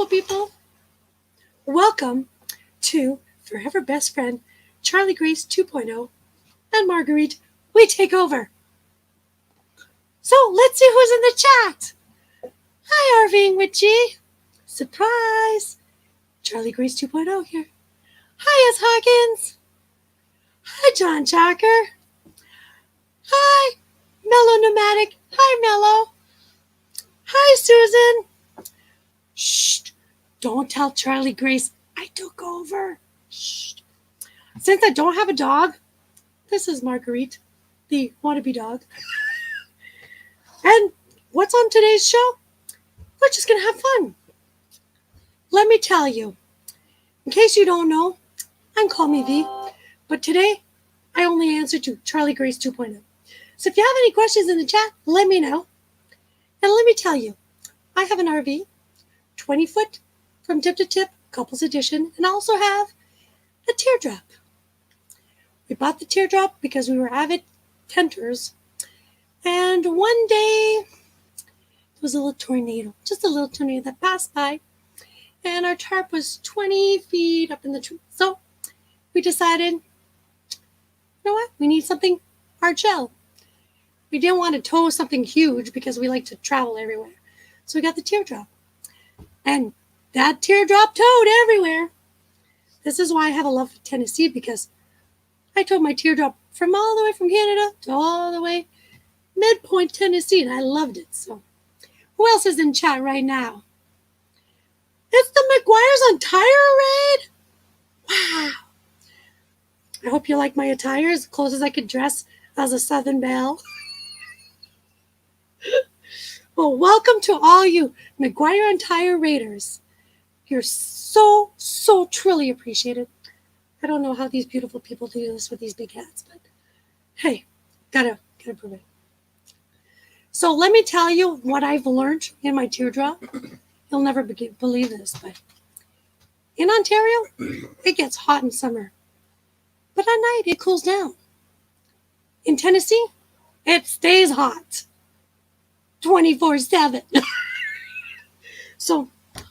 beautiful people. Welcome to Forever Best Friend, Charlie Grace 2.0, and Marguerite, we take over. So let's see who's in the chat. Hi, Arving with G. Surprise. Charlie Grace 2.0 here. Hi, S. Hawkins. Hi, John Chalker. Hi, Mellow Nomadic. Hi, Mellow. Hi, Susan. Shh. Don't tell Charlie Grace I took over. Shh. Since I don't have a dog, this is Marguerite, the wannabe dog. And what's on today's show? We're just going to have fun. Let me tell you, in case you don't know, I'm Call Me V, but today I only answer to Charlie Grace 2.0. So if you have any questions in the chat, let me know. And let me tell you, I have an RV, 20 foot from tip to tip, couples edition, and I also have a teardrop. We bought the teardrop because we were avid tenters. And one day, there was a little tornado, just a little tornado that passed by. And our tarp was 20 feet up in the tree. So we decided, you know what? We need something hard-shell. We didn't want to tow something huge because we like to travel everywhere. So we got the teardrop. And that teardrop towed everywhere. This is why I have a love for Tennessee, because I towed my teardrop from all the way from Canada to all the way midpoint Tennessee, and I loved it. So who else is in chat right now? It's the McGuire's Attire Raid. Wow. I hope you like my attire, as close as I could dress as a Southern Belle. Well, welcome to all you McGuire Attire Raiders. You're so truly appreciated. I don't know how these beautiful people do this with these big hats, but hey, gotta prove it. So let me tell you what I've learned in my teardrop. You'll never believe this, but in Ontario, it gets hot in summer. But at night, it cools down. In Tennessee, it stays hot 24/7. So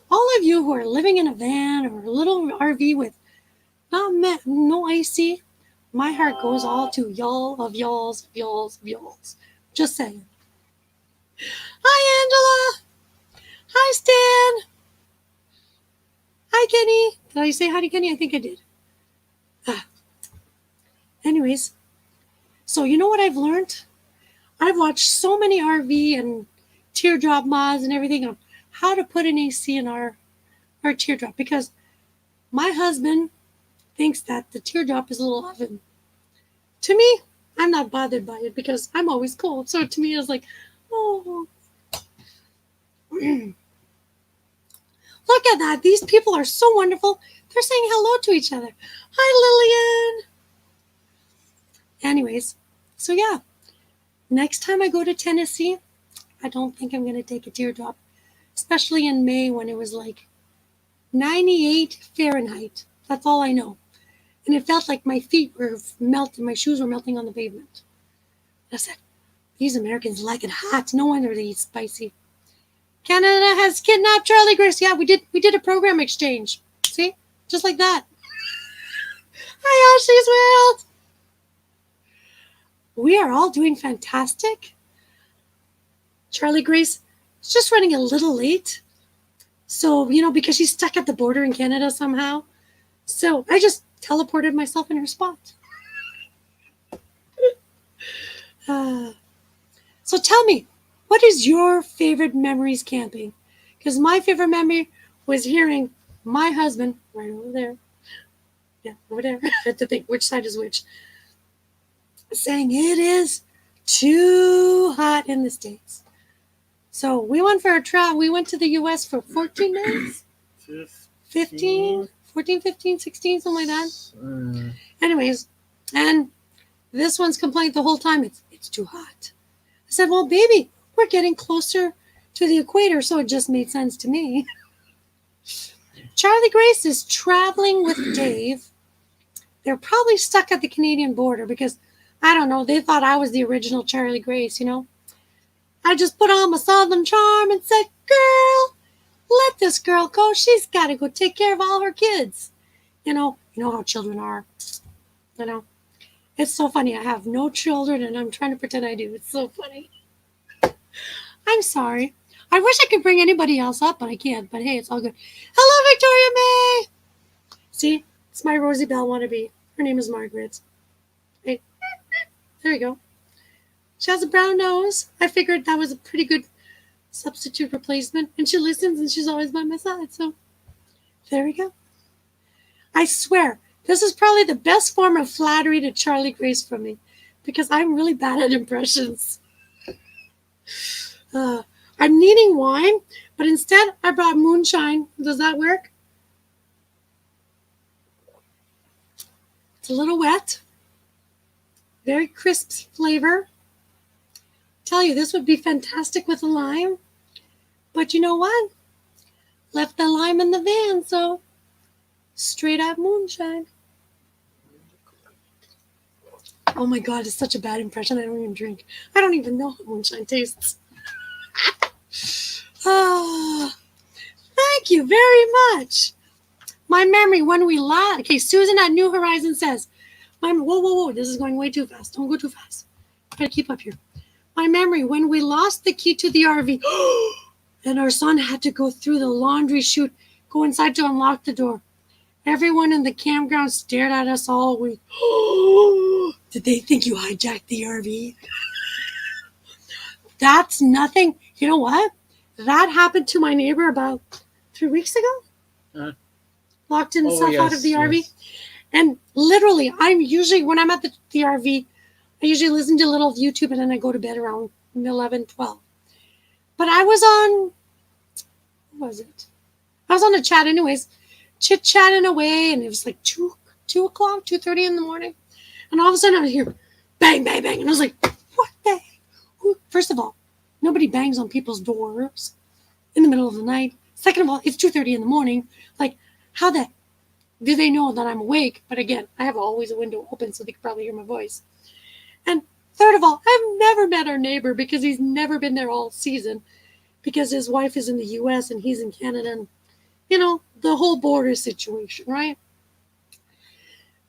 all of you who are living in a van or a little RV with no AC, my heart goes all to y'alls. Just saying. Hi, Angela. Hi, Stan. Hi, Kenny. Did I say hi to Kenny? I think I did. Anyways, so you know what I've learned? I've watched so many RV and teardrop mods and everything on how to put an AC in our teardrop, because my husband thinks that the teardrop is a little oven. To me, I'm not bothered by it because I'm always cold. So to me, it's like, oh. Look at that. These people are so wonderful. They're saying hello to each other. Hi, Lillian. Anyways, so yeah. Next time I go to Tennessee, I don't think I'm going to take a teardrop. Especially in May when it was like 98 Fahrenheit. That's all I know. And it felt like my feet were melting. My shoes were melting on the pavement. I said, these Americans like it hot. No wonder they eat spicy. Canada has kidnapped Charlie Grace. Yeah, we did a program exchange. See? Just like that. Hi, Ashley's World. We are all doing fantastic. Charlie Grace is just running a little late. So, because she's stuck at the border in Canada somehow. So I just teleported myself in her spot. So tell me, what is your favorite memories camping? Because my favorite memory was hearing my husband, right over there, yeah, over there, I have to think which side is which, saying it is too hot in the States. So we went for a travel. We went to the U.S. for 14 days? 15, 16, something like that. Anyways, and this one's complained the whole time, it's too hot. I said, well, baby, we're getting closer to the equator, so it just made sense to me. Charlie Grace is traveling with Dave. They're probably stuck at the Canadian border because, I don't know, they thought I was the original Charlie Grace, I just put on my Southern charm and said, girl, let this girl go. She's got to go take care of all her kids. You know how children are. You know, it's so funny. I have no children, and I'm trying to pretend I do. It's so funny. I'm sorry. I wish I could bring anybody else up, but I can't. But hey, it's all good. Hello, Victoria May. See, it's my Rosie Bell wannabe. Her name is Margaret. Hey, there you go. She has a brown nose. I figured that was a pretty good substitute replacement. And she listens, and she's always by my side. So there we go. I swear, this is probably the best form of flattery to Charlie Grace from me, because I'm really bad at impressions. I'm needing wine, but instead I brought moonshine. Does that work? It's a little wet. Very crisp flavor. Tell you, this would be fantastic with a lime. But you know what? Left the lime in the van, so straight up moonshine. Oh my God, it's such a bad impression. I don't even drink. I don't even know how moonshine tastes. Oh, thank you very much. My memory when we last. Okay, Susan at New Horizons says, whoa, this is going way too fast. Don't go too fast. Gotta keep up here. My memory when we lost the key to the RV and our son had to go through the laundry chute, go inside to unlock the door. Everyone in the campground stared at us all week. Did they think you hijacked the RV? That's nothing. You know what? That happened to my neighbor about 3 weeks ago. Locked himself out of the RV. And literally, when I'm at the RV, I usually listen to a little YouTube and then I go to bed around 11, 12. But I was on, what was it? I was on a chat anyways, chit-chatting away, and it was like 2 o'clock, 2:30 in the morning. And all of a sudden I was here, bang, bang, bang. And I was like, what the heck? First of all, nobody bangs on people's doors in the middle of the night. Second of all, it's 2:30 in the morning. Like, how the do they know that I'm awake? But again, I have always a window open so they could probably hear my voice. And third of all, I've never met our neighbor because he's never been there all season because his wife is in the U.S. and he's in Canada. And, the whole border situation, right?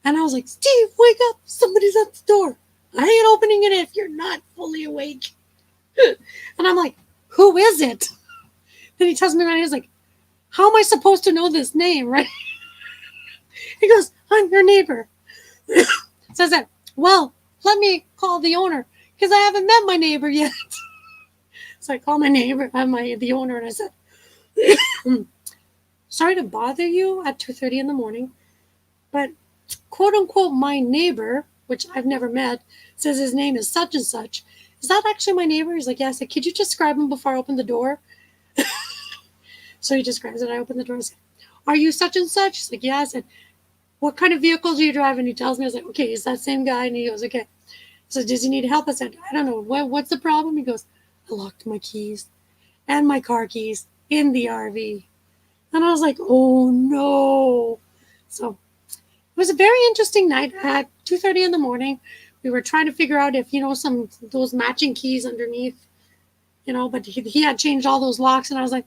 And I was like, Steve, wake up. Somebody's at the door. I ain't opening it if you're not fully awake. And I'm like, who is it? Then he tells me right, he's like, how am I supposed to know this name, right? He goes, I'm your neighbor. Says that, well, let me call the owner because I haven't met my neighbor yet. So I call my neighbor, the owner, and I said, sorry to bother you at 2:30 in the morning, but quote unquote my neighbor, which I've never met, says his name is such and such. Is that actually my neighbor? He's like, yeah. I said, could you describe him before I open the door? So he describes it. I open the door. I said, are you such and such? He's like, yeah. I said, what kind of vehicle do you drive? And he tells me. I was like, okay, he's that same guy. And he goes, okay. So does he need help? I said, I don't know. What's the problem? He goes, I locked my keys and my car keys in the RV. And I was like, oh no. So it was a very interesting night. At 2:30 in the morning, we were trying to figure out if, those matching keys underneath, but he had changed all those locks. And I was like,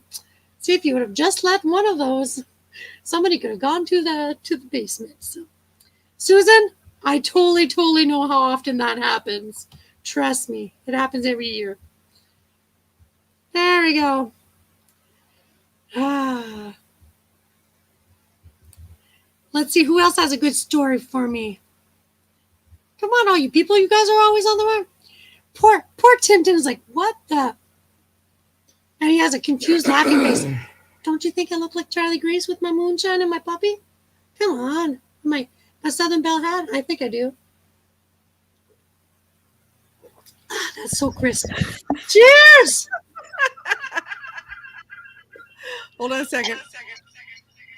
see, if you would have just let one of those, somebody could have gone to the basement. So, Susan, I totally know how often that happens. Trust me, it happens every year. There we go. Let's see who else has a good story for me. Come on, all you people, you guys are always on the run. Poor Tintin is like, what the? And he has a confused laughing face. Don't you think I look like Charlie Grace with my moonshine and my puppy? Come on. My Southern Belle hat? I think I do. That's so crisp. Cheers! Hold on a second.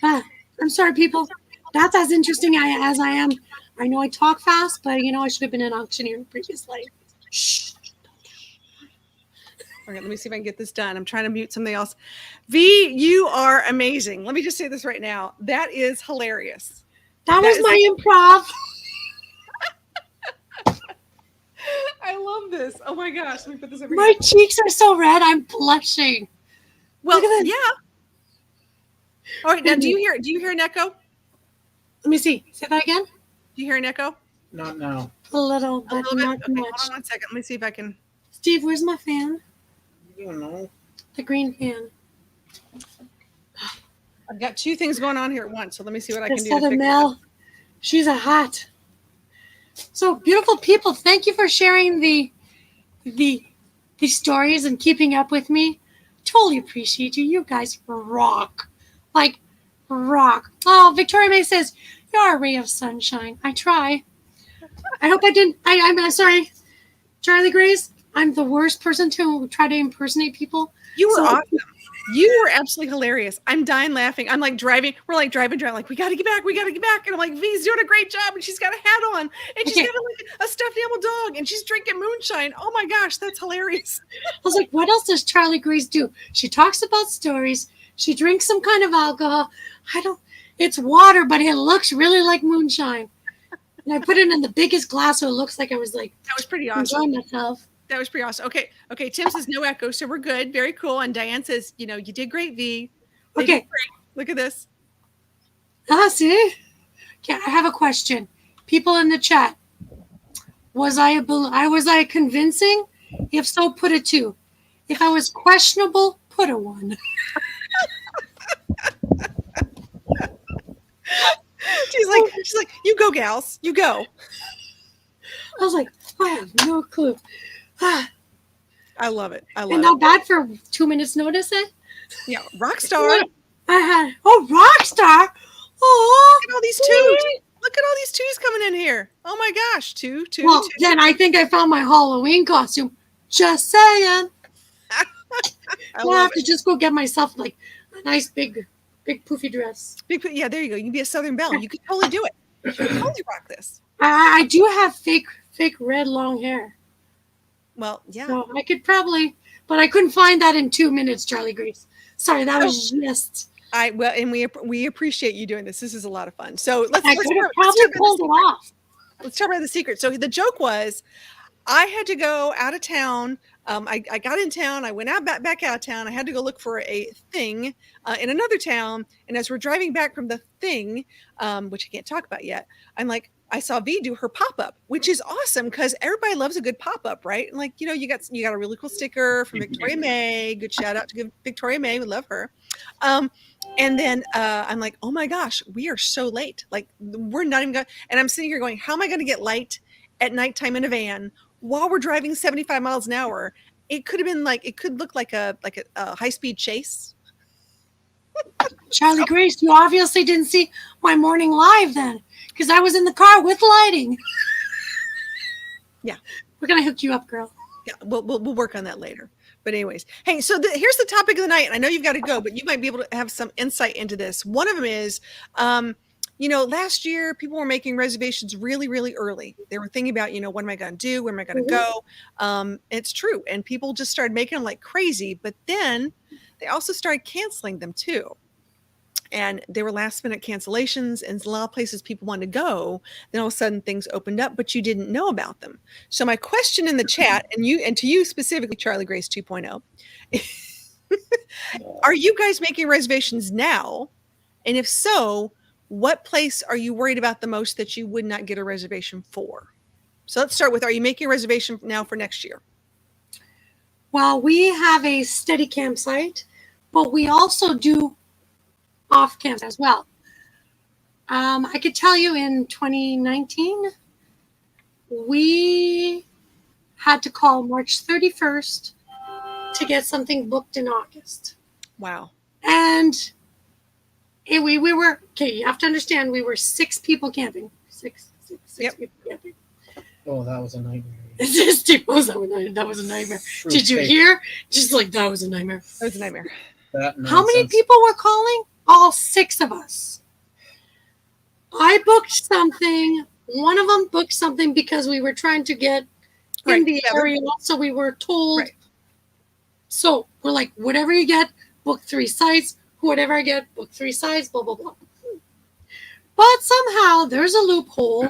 I'm sorry, people. That's as interesting as I am. I know I talk fast, but I should have been an auctioneer in a previous life. Shh. Okay, let me see if I can get this done. I'm trying to mute something else. V, you are amazing. Let me just say this right now. That is hilarious. That was my improv. I love this. Oh my gosh. Let me put this over here. My cheeks are so red. I'm blushing. Well, yeah. All right, now do you hear an echo? Let me see. Say that again. Do you hear an echo? Not now. A little, A but little bit. not Okay, much. hold on one second. Let me see if I can. Steve, where's my fan? You don't know. The green fan. I've got two things going on here at once, so let me see what I The can do to Southern fix it up. Mel. She's a hot. So beautiful people, thank you for sharing the stories and keeping up with me. Totally appreciate you. You guys rock. Like rock. Oh, Victoria May says, you're a ray of sunshine. I try. I hope I didn't I'm sorry. Charlie Grace, I'm the worst person to try to impersonate people. You were So- awesome. You were absolutely hilarious. I'm dying laughing. I'm like driving. We're like driving, like, we got to get back. We got to get back. And I'm like, V's doing a great job. And she's got a hat on. And she's Okay. got a stuffed animal dog. And she's drinking moonshine. Oh my gosh, that's hilarious. I was like, what else does Charlie Grace do? She talks about stories. She drinks some kind of alcohol. It's water, but it looks really like moonshine. And I put it in the biggest glass so it looks like I was like That was pretty awesome. enjoying myself. That was pretty awesome. Okay. Tim says no echo, so we're good. Very cool. And Diane says, you did great, V. They Okay. did great. Look at this. See? Okay, I have a question. People in the chat. Was I convincing? If so, put a 2. If I was questionable, put a 1. She's like, you go, gals. You go. I was like, I have no clue. I love it. I love And it. not bad for 2 minutes notice, eh? Yeah, rock star. Rockstar. Oh, Look at all these twos. Look at all these twos coming in here. Oh my gosh, two. Well, then I think I found my Halloween costume. Just saying. I'll have to just go get myself like a nice big poofy dress. Yeah, there you go. You can be a Southern Belle. You could totally do it. You could totally rock this. I do have fake red long hair. Well, yeah. So I could probably, but I couldn't find that in 2 minutes, Charlie Grace. Sorry, that was just. We appreciate you doing this. This is a lot of fun. So let's could have probably pulled it off. Let's talk about the secret. So the joke was, I had to go out of town. I got in town. I went back out of town. I had to go look for a thing in another town. And as we're driving back from the thing, which I can't talk about yet, I'm like, I saw V do her pop-up, which is awesome because everybody loves a good pop-up, right? And like, you got a really cool sticker from Victoria May. Good shout out to Victoria May. We love her. And then I'm like, oh my gosh, we are so late. Like we're not even going. And I'm sitting here going, how am I going to get light at nighttime in a van while we're driving 75 miles an hour? It could have been it could look like a high-speed chase. Charlie Grace, you obviously didn't see my morning live then, because I was in the car with lighting. Yeah, we're gonna hook you up, girl. Yeah, we'll work on that later. But anyways, hey, so here's the topic of the night, and I know you've got to go, but you might be able to have some insight into this. One of them is, last year people were making reservations really, really early. They were thinking about, what am I going to do? Where am I going to go? It's true, and people just started making them like crazy. But then they also started canceling them too. And they were last minute cancellations, and a lot of places people wanted to go. Then all of a sudden things opened up, but you didn't know about them. So my question in the chat, and to you specifically, Charlie Grace 2.0, are you guys making reservations now? And if so, what place are you worried about the most that you would not get a reservation for? So let's start with, are you making a reservation now for next year? Well, we have a steady campsite, but we also do off campus as well. I could tell you in 2019, we had to call March 31st to get something booked in August. Wow. And we were, okay, you have to understand, we were 6 people camping. Six people camping. Oh, that was a nightmare. That was a nightmare. Did you hear? Just like, that was a nightmare. That was a nightmare. How many people were calling? All 6 of us. I booked something. One of them booked something because we were trying to get in the area, so we were told. Right. So we're like, whatever you get, book 3 sites. Whatever I get, book 3 sites, blah, blah, blah. But somehow there's a loophole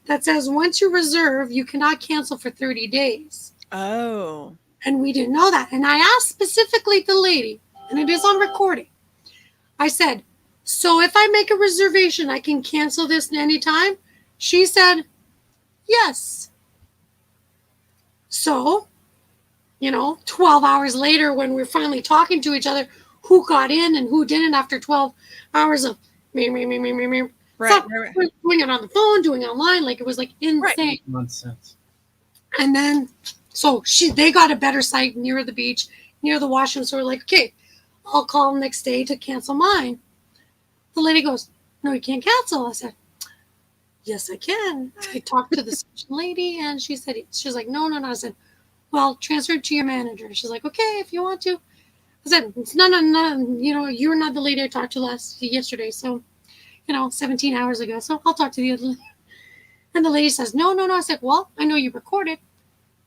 that says once you reserve, you cannot cancel for 30 days. Oh. And we didn't know that. And I asked specifically the lady, and it is on recording. I said, So if I make a reservation, I can cancel this anytime? She said, yes. So, 12 hours later, when we're finally talking to each other, who got in and who didn't after 12 hours of me. Right, So, right. doing it on the phone, doing it online, like it was like insane. Nonsense. And then, so they got a better site near the beach, near the washroom. So we're like, okay, I'll call them next day to cancel mine. The lady goes, no, you can't cancel. I said, yes, I can. I talked to the lady and she said, she's like, no. I said, well, transfer it to your manager. She's like, okay, if you want to. I said, no, you're not the lady I talked to yesterday. So, 17 hours ago. So I'll talk to the other lady. And the lady says, no. I said, well, I know you recorded.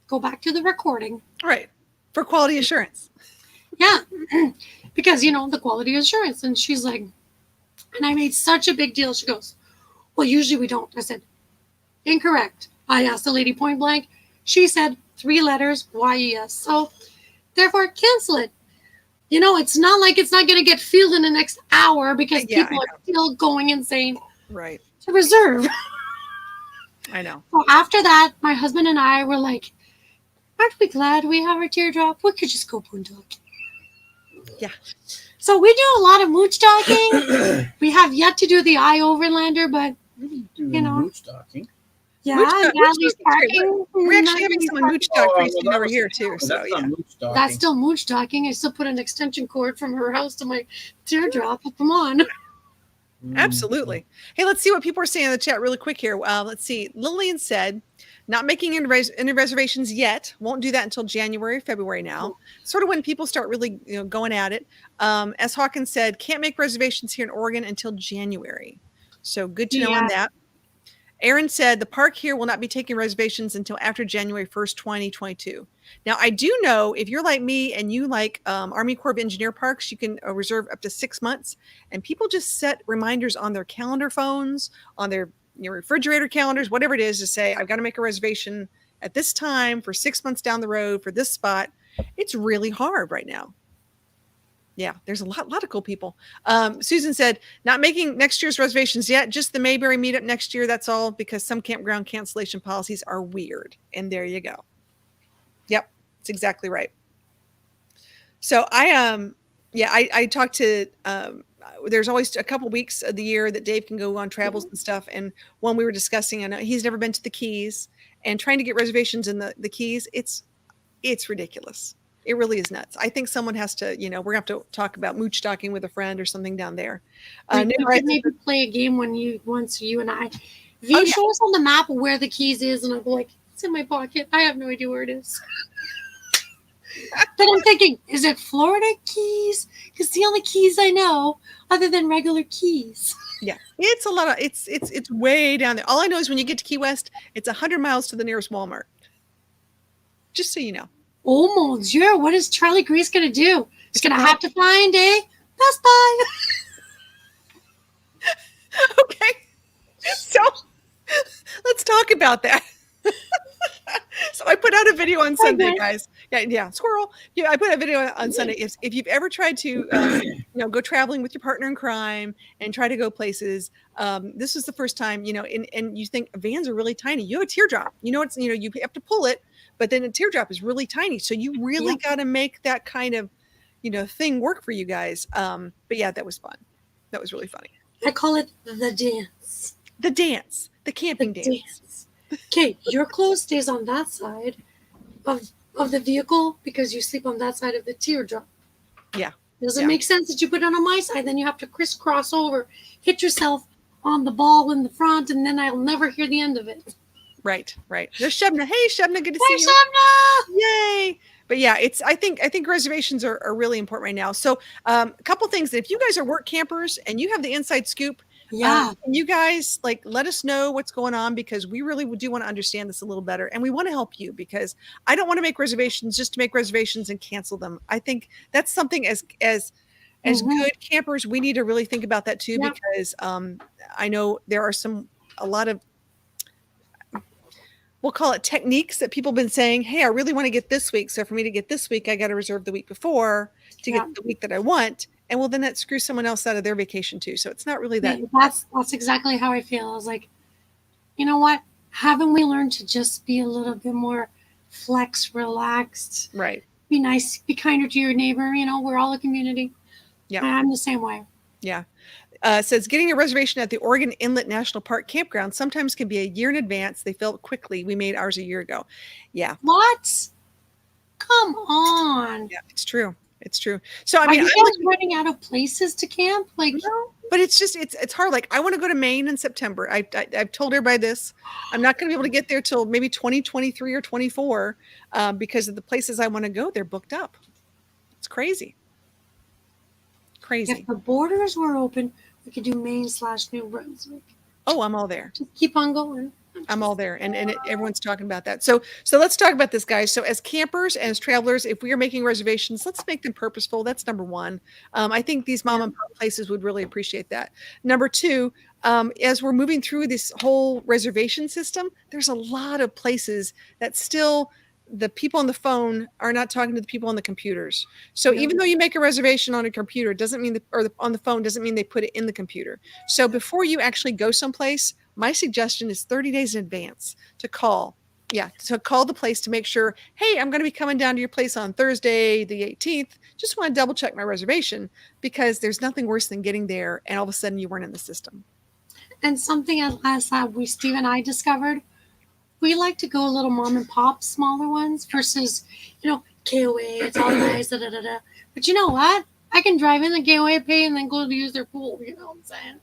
Go back to the recording. Right. For quality assurance. Yeah. Because, the quality assurance. And she's like, and I made such a big deal. She goes, well, usually we don't. I said, incorrect. I asked the lady point blank. She said 3 letters, YES. So, therefore, cancel it. It's not like it's not going to get filled in the next hour because people are still going insane. Right. To reserve. I know. So after that, my husband and I were like, aren't we glad we have our teardrop? We could just go boondocking. Yeah. So we do a lot of mooch-docking. We have yet to do the eye overlander, but, mooch-docking. Yeah, Allie's parking. We're actually having someone mooch-dock pretty soon over here, too. So, yeah. That's still mooch-docking. I still put an extension cord from her house to my teardrop. Come on. Absolutely. Hey, let's see what people are saying in the chat really quick here. Let's see. Lillian said, not making any reservations yet. Won't do that until January, February now. Sort of when people start really going at it. As Hawkins said, can't make reservations here in Oregon until January. So good to know on that. Aaron said the park here will not be taking reservations until after January 1st, 2022. Now, I do know if you're like me and you like Army Corps of Engineer parks, you can reserve up to 6 months. And people just set reminders on their calendar phones, on their refrigerator calendars, whatever it is, to say, I've got to make a reservation at this time for 6 months down the road for this spot. It's really hard right now. Yeah, there's a lot of cool people. Susan said, not making next year's reservations yet, just the Mayberry meetup next year. That's all, because some campground cancellation policies are weird. And there you go. Yep, that's exactly right. So I talked to, there's always a couple weeks of the year that Dave can go on travels and stuff. And one we were discussing, I know he's never been to the Keys, and trying to get reservations in the Keys, it's ridiculous. It really is nuts. I think someone has to, we're going to have to talk about mooch-docking with a friend or something down there. We could maybe play a game once you and I. Show us on the map where the Keys is, and I'll be like, it's in my pocket. I have no idea where it is. But I'm thinking, is it Florida Keys? Because the only Keys I know, other than regular Keys. Yeah, it's a lot of, it's way down there. All I know is when you get to Key West, it's 100 miles to the nearest Walmart. Just so you know. Oh, mon Dieu, what is Charlie Grease going to do? He's going to have to find a Best Buy. Okay. So let's talk about that. So I put out a video on Sunday, guys. Yeah, squirrel. Yeah, I put a video on Sunday. If you've ever tried to, go traveling with your partner in crime and try to go places, this is the first time, and you think vans are really tiny. You have a teardrop. You have to pull it. But then a teardrop is really tiny. So you really got to make that kind of, thing work for you guys. But yeah, that was fun. That was really funny. I call it the dance. The dance. The camping dance. Okay, your clothes stays on that side of the vehicle because you sleep on that side of the teardrop. Yeah. Does it make sense that you put it on my side? Then you have to crisscross over, hit yourself on the ball in the front, and then I'll never hear the end of it. Right. There's Shebna. Hey, Shebna, good to see you. Shebna! Yay! But yeah, I think reservations are really important right now. So a couple things. If you guys are work campers and you have the inside scoop, you guys let us know what's going on, because we really do want to understand this a little better, and we want to help you, because I don't want to make reservations just to make reservations and cancel them. I think that's something as good campers, we need to really think about that too, because I know there are a lot of, we'll call it techniques that people have been saying, hey, I really want to get this week. So for me to get this week, I got to reserve the week before to get the week that I want. And well, then that screws someone else out of their vacation too. So it's not really that. Yeah, that's exactly how I feel. I was like, you know what? Haven't we learned to just be a little bit more relaxed? Right. Be nice, be kinder to your neighbor. You know, we're all a community. Yeah. I'm the same way. Yeah. Says getting a reservation at the Oregon Inlet National Park campground sometimes can be a year in advance. They fill it quickly. We made ours a year ago. Yeah. What? Come on. Yeah, it's true. It's true. So I Are mean, you I'm guys running out of places to camp? Like, no, but it's just it's hard. Like I want to go to Maine in September. I've told everybody this. I'm not going to be able to get there till maybe 2023 or 24 because of the places I want to go. They're booked up. It's crazy. Crazy. if the borders were open, we could do Maine/New Brunswick. Oh, I'm all there. Just keep on going. I'm all there, and everyone's talking about that. So let's talk about this, guys. So as campers, as travelers, if we are making reservations, let's make them purposeful. That's number one. I think these mom and pop places would really appreciate that. Number two, as we're moving through this whole reservation system, there's a lot of places that still the people on the phone are not talking to the people on the computers. So even though you make a reservation on a computer, doesn't mean on the phone doesn't mean they put it in the computer. So before you actually go someplace, my suggestion is 30 days in advance to call. Yeah, to call the place to make sure, hey, I'm going to be coming down to your place on Thursday, the 18th. Just want to double check my reservation because there's nothing worse than getting there and all of a sudden you weren't in the system. And something at last Steve and I discovered, we like to go a little mom and pop, smaller ones versus, KOA, it's all nice, da da da da. But you know what? I can drive in the KOA, pay, and then go to use their pool. You know what I'm saying?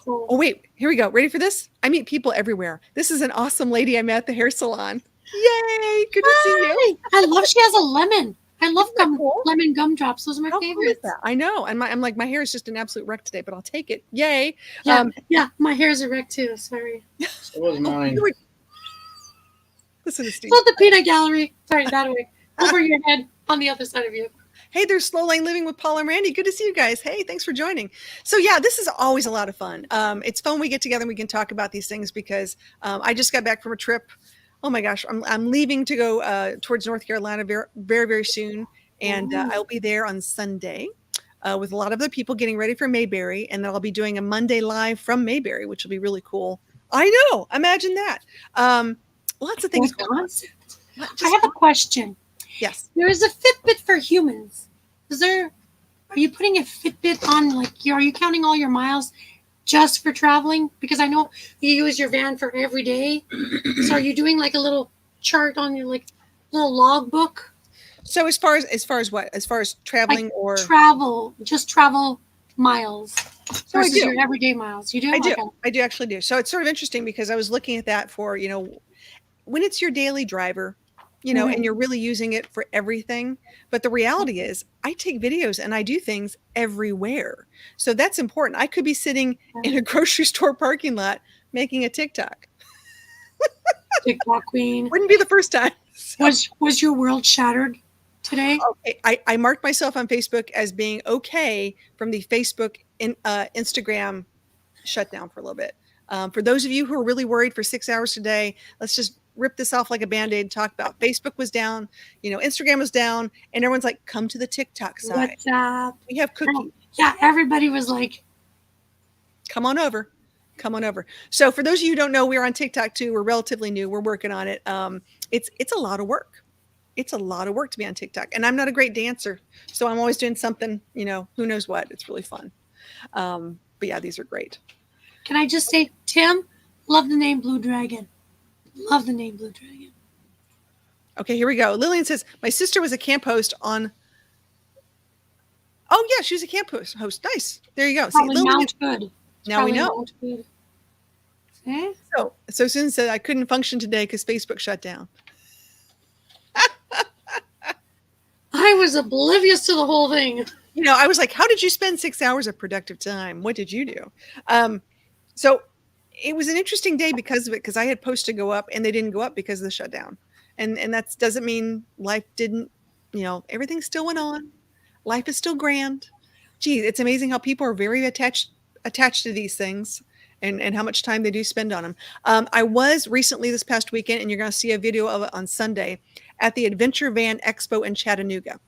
So, Oh, wait, here we go. Ready for this? I meet people everywhere. This is an awesome lady I met at the hair salon. Yay! Good to see you. I love she has a lemon. I love Isn't that cool? lemon gumdrops. Those are my How cool is favorites. that? I know. And I'm like, my hair is just an absolute wreck today, but I'll take it. Yay. Yeah, my hair's a wreck too. Sorry. So was mine. Listen to Steve. So the peanut gallery. Sorry, that way. Over your head on the other side of you. Hey, there's Slow Lane Living with Paul and Randy. Good to see you guys. Hey, thanks for joining. So yeah, this is always a lot of fun. It's fun we get together and we can talk about these things because I just got back from a trip. Oh my gosh, I'm leaving to go towards North Carolina very, very, very soon. And I'll be there on Sunday with a lot of other people getting ready for Mayberry. And then I'll be doing a Monday live from Mayberry, which will be really cool. I know. Imagine that. Lots of things going on. I have a question. Yes. There is a Fitbit for humans. Are you putting a Fitbit on, are you counting all your miles just for traveling? Because I know you use your van for every day. So are you doing like a little chart on your little log book? So as far as what? As far as traveling or travel miles So I versus do. your everyday miles. You do? I do. Okay. I do actually do. So it's sort of interesting because I was looking at that for, when it's your daily driver, and you're really using it for everything. But the reality is I take videos and I do things everywhere. So that's important. I could be sitting in a grocery store parking lot making a TikTok. TikTok queen. Wouldn't be the first time. So, Was your world shattered today? okay, I marked myself on Facebook as being okay from the Facebook Instagram shutdown for a little bit. For those of you who are really worried for 6 hours today, let's just rip this off like a Band-Aid and talk about Facebook was down, Instagram was down, and everyone's like, come to the TikTok side. What's up? We have cookies. Yeah, everybody was like, Come on over. So for those of you who don't know, we're on TikTok too. We're relatively new. We're working on it. It's a lot of work. It's a lot of work to be on TikTok. And I'm not a great dancer. So I'm always doing something, who knows what. It's really fun. But yeah, these are great. can I just say, Tim, love the name Blue Dragon. Love the name Blue Dragon. Okay, here we go. Lillian says, my sister was a camp host on. Oh, yeah, she was a camp host. Nice. There you go. See, Probably Lillian, Mount Good. now we Probably know. Mount Good. See? So Susan said, I couldn't function today because Facebook shut down. I was oblivious to the whole thing. I was like, how did you spend 6 hours of productive time? What did you do? So it was an interesting day because of it, because I had posts to go up and they didn't go up because of the shutdown. And that doesn't mean life didn't, everything still went on. Life is still grand. Gee, it's amazing how people are very attached to these things and how much time they do spend on them. I was recently this past weekend, and you're going to see a video of it on Sunday, at the Adventure Van Expo in Chattanooga.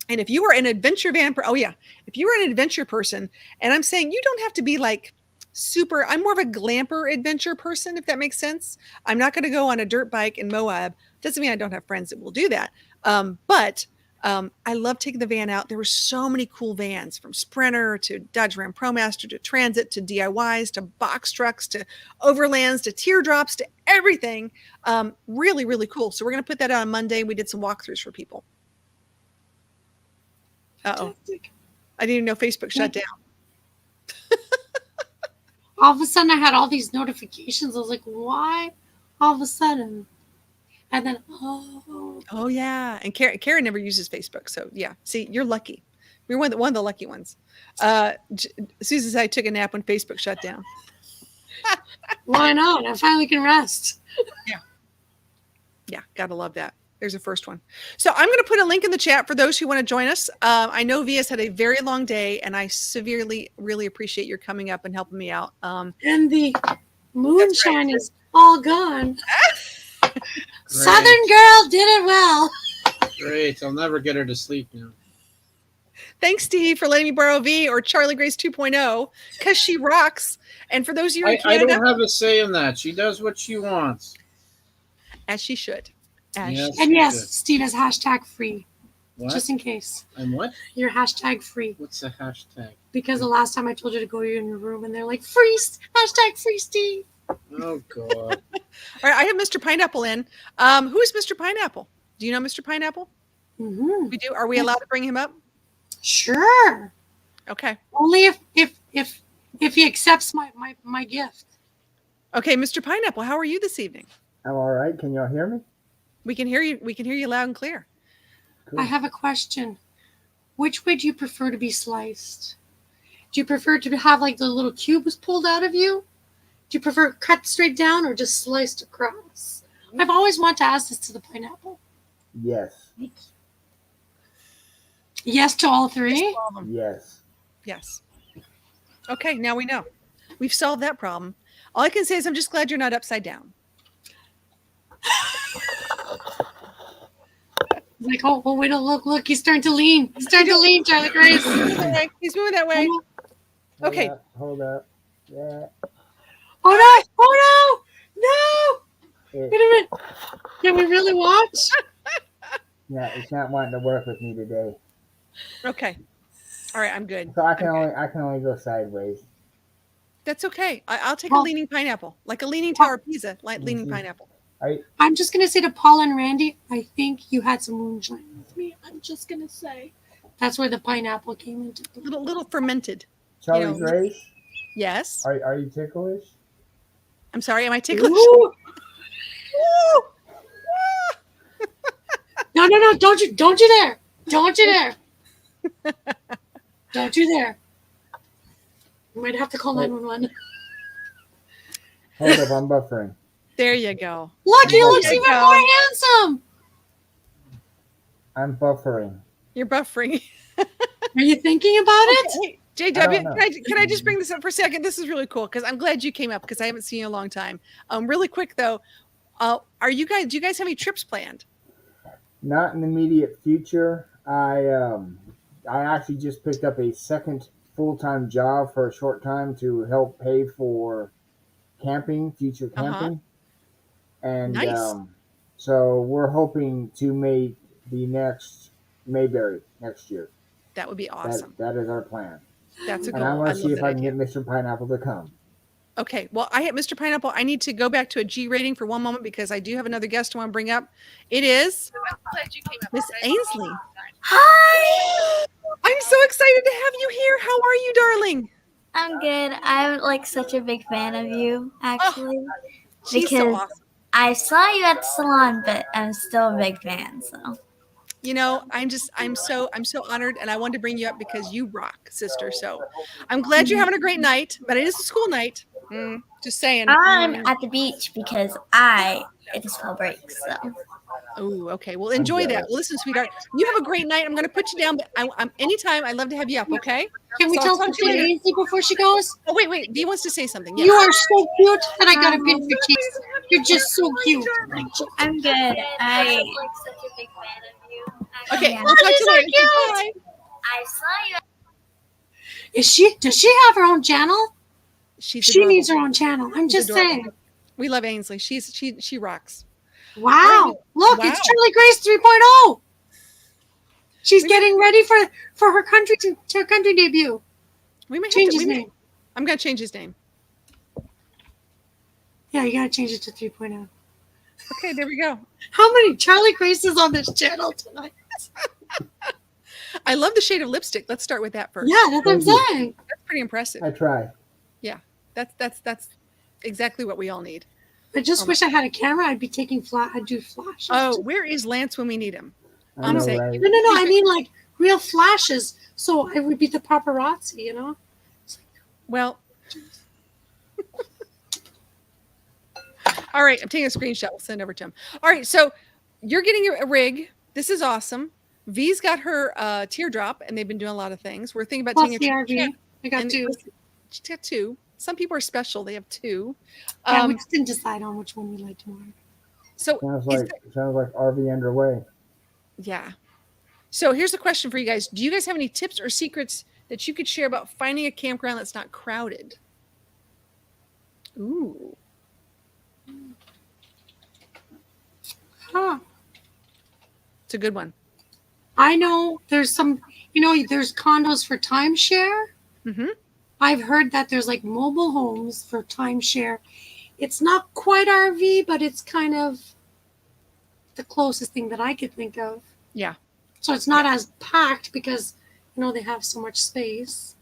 And if you are an adventure van, if you are an adventure person, and I'm saying you don't have to be like super, I'm more of a glamper adventure person, if that makes sense. I'm not going to go on a dirt bike in Moab. Doesn't mean I don't have friends that will do that. But I love taking the van out. There were so many cool vans, from Sprinter to Dodge Ram ProMaster to Transit to DIYs to box trucks to overlands to teardrops to everything. Really, really cool. So we're going to put that out on Monday. We did some walkthroughs for people. Uh-oh. I didn't even know Facebook shut down. All of a sudden, I had all these notifications. I was like, why? All of a sudden. And then, Oh, yeah. And Karen never uses Facebook. So, yeah. See, you're lucky. You're one of the lucky ones. Susan said I took a nap when Facebook shut down. Why not? I finally can rest. Yeah. Yeah. Gotta love that. There's a first one. So I'm going to put a link in the chat for those who want to join us. I know Via's had a very long day, and I severely, really appreciate your coming up and helping me out. And the moonshine is all gone. Southern girl did it well. Great. I'll never get her to sleep now. Thanks, Steve, for letting me borrow V or Charlie Grace 2.0, because she rocks. And for those of you in Canada, I don't have a say in that. She does what she wants. As she should. Yes, Steve is hashtag free. What? Just in case. I'm what? You're hashtag free. What's the hashtag? Because the last time I told you to go in your room, and they're like, free, hashtag free Steve. Oh, God. All right, I have Mr. Pineapple in. Who is Mr. Pineapple? Do you know Mr. Pineapple? Mm-hmm. We do. Are we allowed to bring him up? Sure. Okay. Only if he accepts my gift. Okay, Mr. Pineapple, how are you this evening? I'm all right. Can y'all hear me? We can hear you. We can hear you loud and clear. Cool. I have a question. Which way do you prefer to be sliced? Do you prefer to have like the little cubes pulled out of you? Do you prefer cut straight down or just sliced across? I've always wanted to ask this to the pineapple. Yes. Yes to all three? Yes. Yes. Okay, now we know. We've solved that problem. All I can say is I'm just glad you're not upside down. Like, oh, wait, look, he's starting to lean. He's starting to lean, Charlie Grace. He's moving that way. Okay. Hold up. Yeah. Oh, no! Wait a minute. Can we really watch? Yeah, it's not wanting to work with me today. Okay. All right, I'm good. So I can only go sideways. That's okay. I'll take a leaning pineapple, like a leaning Tower of Pisa, like leaning pineapple. I'm just going to say to Paul and Randy, I think you had some moonshine with me. I'm just going to say. That's where the pineapple came into play. Little fermented. Charlie Grace? Yes. Are you ticklish? I'm sorry, am I ticklish? Ooh. No, don't you dare. Don't you dare. Don't you dare. You might have to call 911. Hold up, I'm buffering. There you go. Look, he looks even more handsome. I'm buffering. You're buffering. Are you thinking about it? Hey, JW, can I just bring this up for a second? This is really cool because I'm glad you came up because I haven't seen you in a long time. Really quick though, do you guys have any trips planned? Not in the immediate future. I actually just picked up a second full-time job for a short time to help pay for future camping. And nice. So we're hoping to make the next Mayberry next year. That would be awesome. That is our plan. That's a goal. And I'm going to see if I can get Mr. Pineapple to come. Okay. Well, I hit Mr. Pineapple. I need to go back to a G rating for one moment because I do have another guest I want to bring up. It is Miss Ainsley. Hi! I'm so excited to have you here. How are you, darling? I'm good. I'm like such a big fan of you, actually. She's because so awesome. I saw you at the salon, but I'm still a big fan, so. You know, I'm so honored, and I wanted to bring you up because you rock, sister. So I'm glad you're having a great night, but it is a school night. Just saying. I'm at the beach because it is fall break, so. Oh, okay. Well, enjoy that. Well, listen, sweetheart, you have a great night. I'm going to put you down, but I'm anytime. I'd love to have you up. Okay. Can we tell something to Ainsley before she goes? Oh, wait. Dee wants to say something. Yes. You are so cute, and I got a pin for cheeks. You're just so cute. I'm good. I'm such a big fan of you. Okay, Okay, yeah. we'll talk to she's you so later. cute. Bye. I saw you. Does she have her own channel? She's She adorable. needs her own channel. I'm She's just adorable. saying. We love Ainsley. She rocks. Wow. Right. Look, Wow. it's Charlie Grace 3.0. She's We getting ready for her country debut. We may have Change to. his name. I'm gonna change his name. Yeah, you gotta change it to 3.0. Okay, there we go. How many Charlie Graces on this channel tonight? I love the shade of lipstick. Let's start with that first. Yeah, that's what I'm Thank saying. That's pretty impressive. I try. That's exactly what we all need. I just wish I had a camera. I'd be taking I'd do flashes. Oh, where is Lance when we need him? I I'm know, saying- right? No. I mean like real flashes. So I would be the paparazzi, you know? Well, all right. I'm taking a screenshot. We'll send it over to him. All right. So you're getting a rig. This is awesome. V's got her teardrop, and they've been doing a lot of things. We're thinking about Plus taking the a trip. RV. I got And two. she's got two. Some people are special. They have two. Yeah, we just didn't decide on which one we liked more. So Sounds is like RV underway. yeah. So here's a question for you guys. Do you guys have any tips or secrets that you could share about finding a campground that's not crowded? Ooh. Huh. It's a good one. I know there's some, there's condos for timeshare. Mm-hmm. I've heard that there's like mobile homes for timeshare. It's not quite RV, but it's kind of the closest thing that I could think of. Yeah. So it's not as packed because, they have so much space.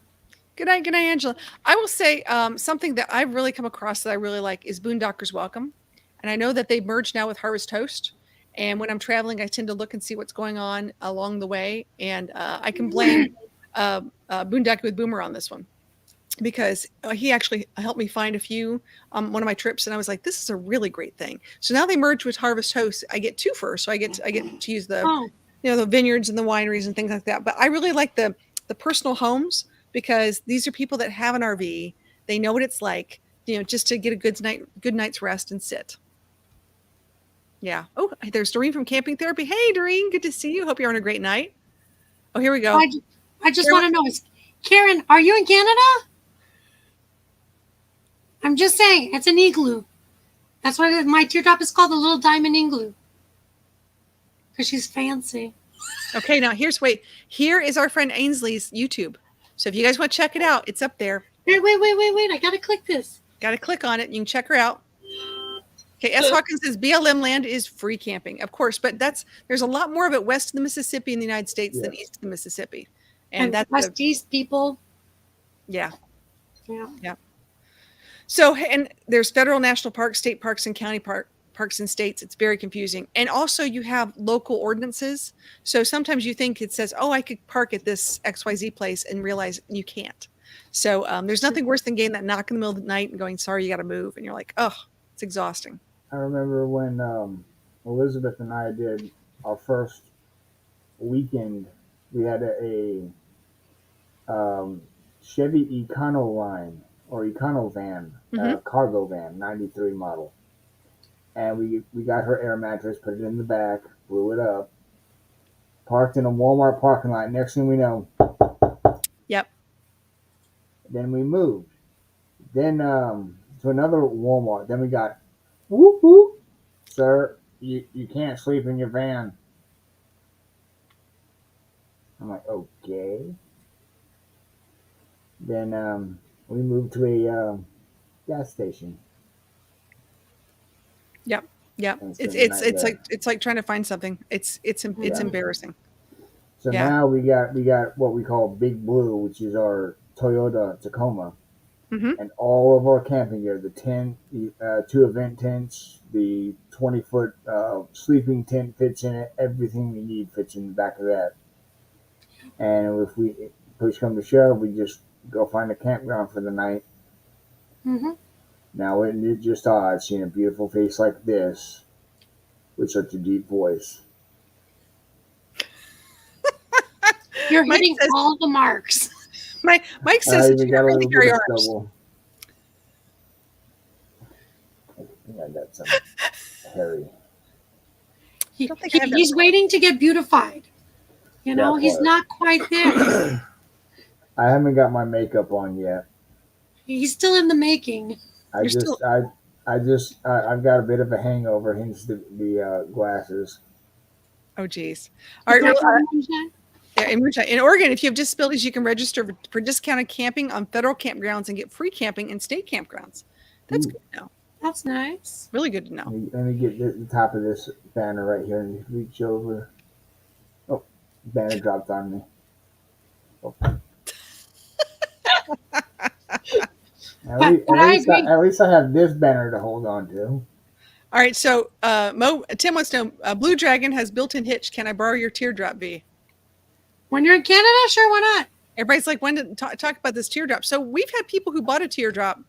Good night, Angela. I will say something that I've really come across that I really like is Boondockers Welcome. And I know that they've merged now with Harvest Toast. And when I'm traveling, I tend to look and see what's going on along the way. And I can blame Boondocking with Boomer on this one because he actually helped me find a few on one of my trips. And I was like, this is a really great thing. So now they merge with Harvest Toast. I get two first. So I get to use the, the vineyards and the wineries and things like that. But I really like the personal homes because these are people that have an RV. They know what it's like, just to get a good night's rest and sit. Yeah. Oh, there's Doreen from Camping Therapy. Hey, Doreen, good to see you. Hope you're having a great night. Oh, here we go. I just want to know, Karen, are you in Canada? I'm just saying, it's an igloo. That's why my teardrop is called the Little Diamond Igloo. Because she's fancy. Okay, now here is our friend Ainsley's YouTube. So if you guys want to check it out, it's up there. Wait. I got to click this. Got to click on it. You can check her out. Okay, S. Hawkins says BLM land is free camping, of course, but there's a lot more of it west of the Mississippi in the United States than east of the Mississippi, and that's west east people. Yeah. Yeah. So, and there's federal national parks, state parks, and county parks and states. It's very confusing, and also you have local ordinances. So sometimes you think it says, "Oh, I could park at this XYZ place," and realize you can't. So there's nothing worse than getting that knock in the middle of the night and going, "Sorry, you got to move," and you're like, "Oh, it's exhausting." I remember when Elizabeth and I did our first weekend, we had a Chevy Econoline or Econovan, cargo van, 93 model. And we got her air mattress, put it in the back, blew it up, parked in a Walmart parking lot. Next thing we know, Yep. Then we moved. Then to another Walmart. Then we got, whoop, whoop. Sir, you can't sleep in your van. I'm like, okay. Then we moved to a gas station. Yep. And spent the It's night there. it's like trying to find something. It's embarrassing. So Yeah. now we got what we call Big Blue, which is our Toyota Tacoma, and all of our camping gear, the tent, two event tents, the 20-foot sleeping tent fits in it. Everything we need fits in the back of that. And if we push come to shove, we just go find a campground for the night. Mm-hmm. Now, isn't it just odd seeing a beautiful face like this with such a deep voice? You're Mike hitting says- all the marks. Mike says I that even you got a really little carry bit of arms. stubble. I think I got some hairy. don't think I have that He's waiting to get beautified. You know, That he's part. not quite there. I haven't got my makeup on yet. He's still in the making. I You're just, still I've got a bit of a hangover, hence the glasses. oh geez. All Is right, that real, what moonshine? yeah, in Oregon, if you have disabilities, you can register for discounted camping on federal campgrounds and get free camping in state campgrounds. That's Ooh, good to know. That's nice. Really good to know. let me get the top of this banner right here and reach over. Oh, banner dropped on me. Oh. But I agree. At least I have this banner to hold on to. All right, so Tim wants to know, Blue Dragon has built-in hitch. Can I borrow your teardrop, V? When you're in Canada, sure, why not? Everybody's like, when to talk about this teardrop? So we've had people who bought a teardrop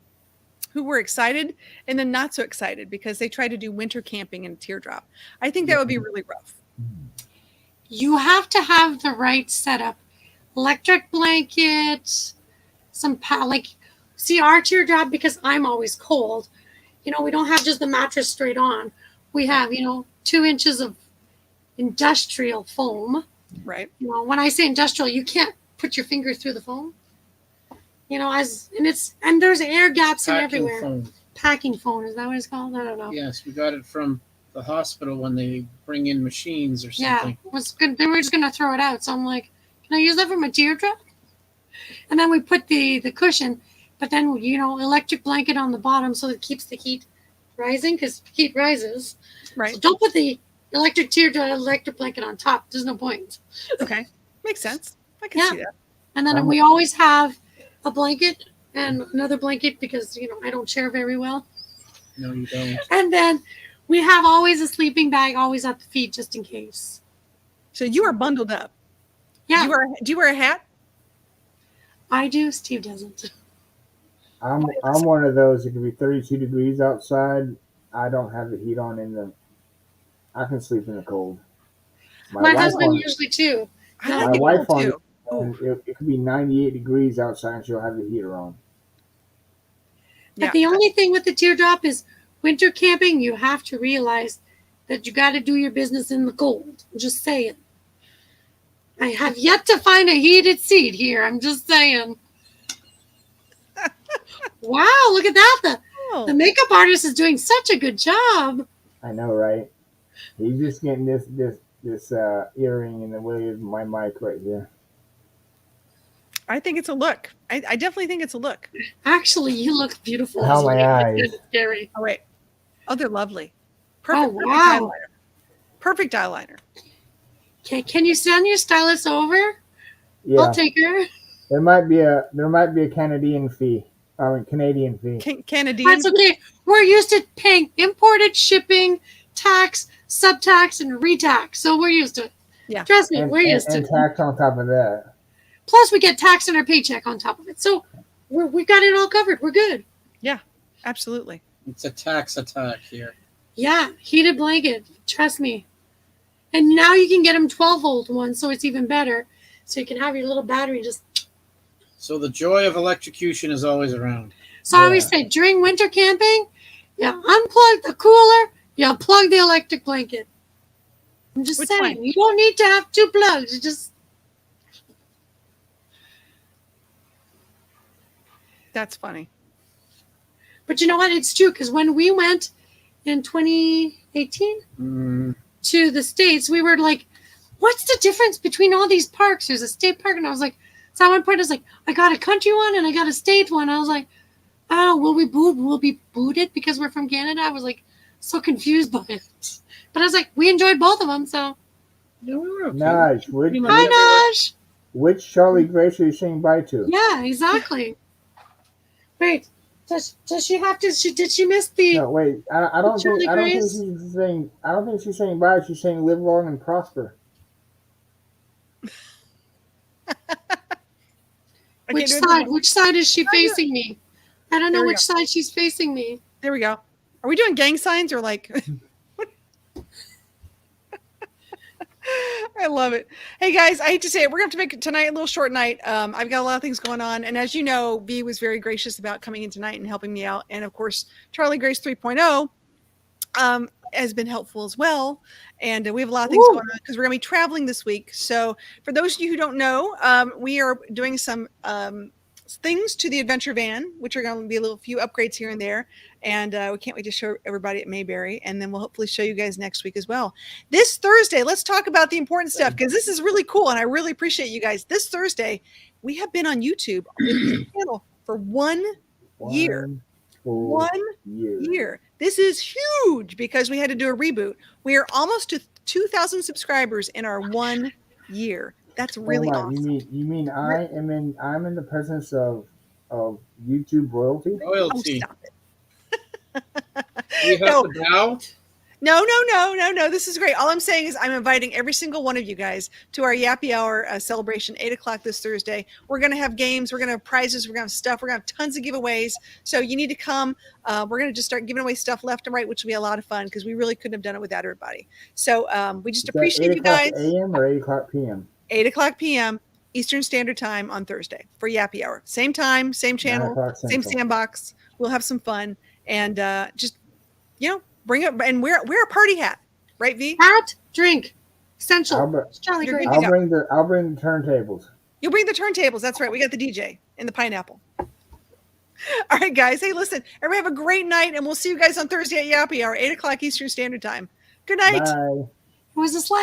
who were excited and then not so excited because they tried to do winter camping in a teardrop. I think that would be really rough. You have to have the right setup. Electric blanket, see our teardrop, because I'm always cold. You know, we don't have just the mattress straight on. We have, 2 inches of industrial foam. Right. You know, when I say industrial, you can't put your finger through the foam. You know, and there's air gaps in Packing everywhere. foam. Packing foam, is that what it's called? I don't know. Yes, we got it from the hospital when they bring in machines or Yeah, something. it was good. They were just gonna throw it out, so I'm like, can I use that for my teardrop? And then we put the cushion, but then electric blanket on the bottom so it keeps the heat rising, because heat rises. Right. So don't put the electric blanket on top. There's no point. Okay. Makes sense. I can see that. And then we always have a blanket and another blanket because I don't share very well. No, you don't. And then we have always a sleeping bag always at the feet just in case. So you are bundled up. Yeah, Do you wear a hat? I do. Steve doesn't. I'm one of those. It could be 32 degrees outside. I don't have the heat on I can sleep in the cold. My husband usually too. I My like My it wife cold, on too. Ooh. it could be 98 degrees outside and she'll have the heater on. But Yeah. the only thing with the teardrop is winter camping, you have to realize that you got to do your business in the cold. I'm just saying. I have yet to find a heated seat here. I'm just saying. Wow, look at that. The makeup artist is doing such a good job. I know, right? He's just getting this earring in the way of my mic right here. I think it's a look. I definitely think it's a look. Actually, you look beautiful. How my eyes. It's scary. Oh, wait. Oh, they're lovely. Perfect. Oh, wow. Perfect eyeliner. Okay, can you send your stylist over? Yeah, I'll take her. there might be a Canadian fee. Canadian fee. Canadian. That's okay. We're used to paying imported shipping, tax, subtax, and retax. So we're used to it. Yeah. Trust me, we're used to and it. tax on top of that. Plus, we get tax in our paycheck on top of it. So we got it all covered. We're good. Yeah, absolutely. It's a tax attack here. Yeah, heated blanket. Trust me. And now you can get them 12-volt ones, so it's even better. So you can have your little battery just. So the joy of electrocution is always around. So I always say during winter camping, you unplug the cooler, you plug the electric blanket. I'm just saying, one? you don't need to have 2 plugs. You just. That's funny. But you know what? It's true, because when we went in 2018 to the States, we were like, what's the difference between all these parks? There's a state park, and I was like, so at one point I was like, I got a country one and I got a state one. I was like, oh, we'll be booted because we're from Canada? I was like so confused by it. But I was like, we enjoyed both of them, so. Yeah, we were okay. Nice. Hi, Nash. Which Charlie Grace are you saying bye to? Yeah, exactly. Wait, does she have to? Did she miss the? No, wait. I don't think Grace? she's saying. I don't think she's saying bye. She's saying live long and prosper. Which side? Which side is she facing me? I don't know which side she's facing me. There we go. Are we doing gang signs or like? I love it. Hey guys, I hate to say it. We're going to have to make tonight a little short night. I've got a lot of things going on. And as you know, B was very gracious about coming in tonight and helping me out. And of course, Charlie Grace 3.0 has been helpful as well. And we have a lot of things going on because we're going to be traveling this week. So for those of you who don't know, we are doing some things to the adventure van, which are going to be a few upgrades here and there. And we can't wait to show everybody at Mayberry. And then we'll hopefully show you guys next week as well. This Thursday, let's talk about the important stuff because this is really cool. And I really appreciate you guys. This Thursday, we have been on YouTube with this channel for 1 year. 1 year. This is huge because we had to do a reboot. We are almost to 2,000 subscribers in our 1 year. That's really awesome. You mean I'm in the presence of YouTube royalty? Royalty. Oh, stop it. You have to bow? No. This is great. All I'm saying is I'm inviting every single one of you guys to our Yappy Hour celebration, 8 o'clock this Thursday. We're going to have games. We're going to have prizes. We're going to have stuff. We're going to have tons of giveaways. So you need to come. We're going to just start giving away stuff left and right, which will be a lot of fun because we really couldn't have done it without everybody. So we just appreciate you guys. 8 o'clock a.m. or 8 o'clock p.m.? 8 o'clock p.m. Eastern Standard Time on Thursday for Yappy Hour. Same time, same channel, same sandbox. We'll have some fun and just, bring it and wear a party hat, right, V? Hat, drink, essential. I'll bring the turntables. You'll bring the turntables. That's right. We got the DJ and the pineapple. All right, guys. Hey, listen. Everybody have a great night, and we'll see you guys on Thursday at Yappy Hour, 8 o'clock Eastern Standard Time. Good night. Bye. It was a slide.